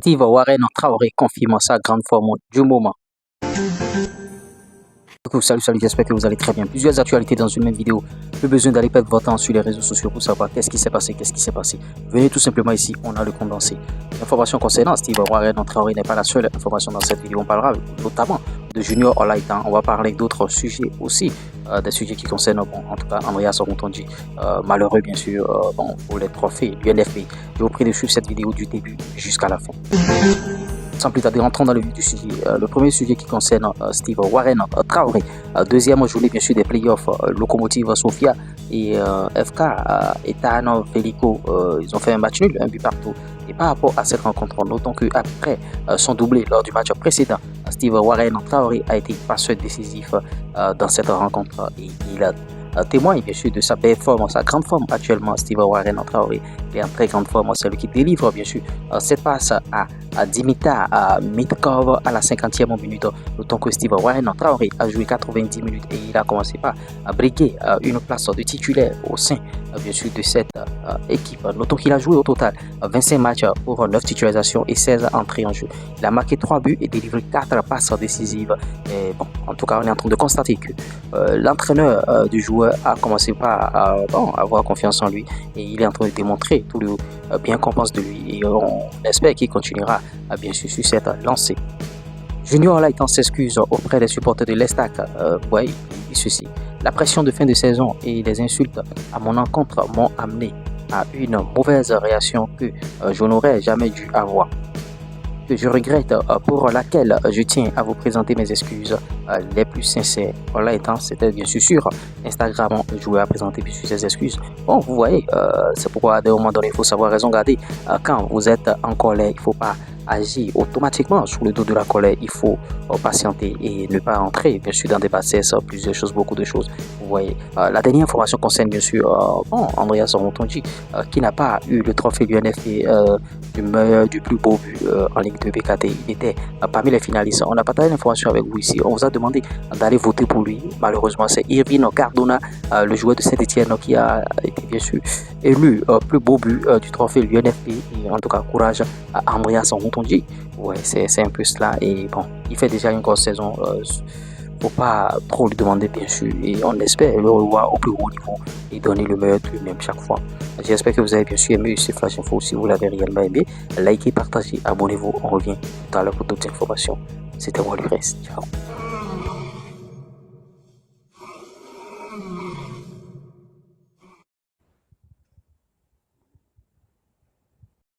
Steve Warren Traoré confirme sa grande forme du moment. Salut, j'espère que vous allez très bien. Plusieurs actualités dans une même vidéo. Plus besoin d'aller perdre votre temps sur les réseaux sociaux pour savoir qu'est-ce qui s'est passé, Venez tout simplement ici, on a le condensé. L'information concernant Steve Warren Traoré n'est pas la seule information dans cette vidéo. On parlera notamment de Junior Olaitan. On va parler d'autres sujets aussi, des sujets qui concernent, en tout cas, Andreas Orontonji. Malheureux, bien sûr, pour les trophées, l'UNFP. Je vous prie de suivre cette vidéo du début jusqu'à la fin. Sans plus tarder, rentrons dans le vif du sujet. Le premier sujet qui concerne Steve Warren Traoré. Deuxième journée, bien sûr, des playoffs. Lokomotiv Sofia et FK Etano Veliko, ils ont fait un match nul, un but partout. Et par rapport à cette rencontre, notons qu'après son doublé lors du match précédent, Steve Warren Traoré a été passeur décisif dans cette rencontre. Et il a témoigne bien sûr de sa performance, sa grande forme actuellement. Steve Warren Traoré est en très grande forme, c'est lui qui délivre bien sûr cette passe à Dimitar Mitkov à la 50e minute. D'autant que Steve Warren Traoré a joué 90 minutes et il a commencé par briguer une place de titulaire au sein bien sûr de cette équipe. Notons qu'il a joué au total 25 matchs pour 9 titularisations et 16 entrées en jeu. Il a marqué 3 buts et délivré 4 passes décisives. Et bon, en tout cas, on est en train de constater que l'entraîneur du joueur a commencé par avoir confiance en lui et il est en train de démontrer tout le bien qu'on pense de lui et on espère qu'il continuera bien sûr sur cette lancée. Junior Olaitan s'excuse auprès des supporters de l'Estac. Il dit ceci: la pression de fin de saison et les insultes à mon encontre m'ont amené à une mauvaise réaction que je n'aurais jamais dû avoir. Que je regrette, pour laquelle je tiens à vous présenter mes excuses les plus sincères. Olaitan, c'était bien sûr sur Instagram, le joueur a présenté bien sûr ses excuses. Bon, vous voyez, c'est pourquoi à un moment donné, il faut savoir raison garder. Quand vous êtes en colère, il ne faut pas agir automatiquement sur le dos de la colère. Il faut patienter et ne pas entrer bien sûr dans des bassesses, plusieurs choses, beaucoup de choses. Vous voyez, la dernière information concerne bien sûr Andreas Orontonji qui n'a pas eu le trophée UNFP du plus beau but en Ligue de BKT. Il était parmi les finalistes. On a partagé l'information avec vous ici. On vous a demandé d'aller voter pour lui. Malheureusement, c'est Irvin Cardona, le joueur de Saint-Etienne, qui a été bien sûr élu plus beau but du trophée UNFP. Et en tout cas, courage à Andreas Orontonji. Ouais, c'est un peu cela. Et bon, il fait déjà une grosse saison. Faut pas trop lui demander bien sûr et on espère le revoir au plus haut niveau et donner le meilleur de lui-même chaque fois. J'espère que vous avez bien sûr aimé ce flash info. Si vous l'avez réellement aimé, likez, partagez, abonnez-vous. On revient tout à l'heure pour d'autres informations. C'était moi le reste. Ciao.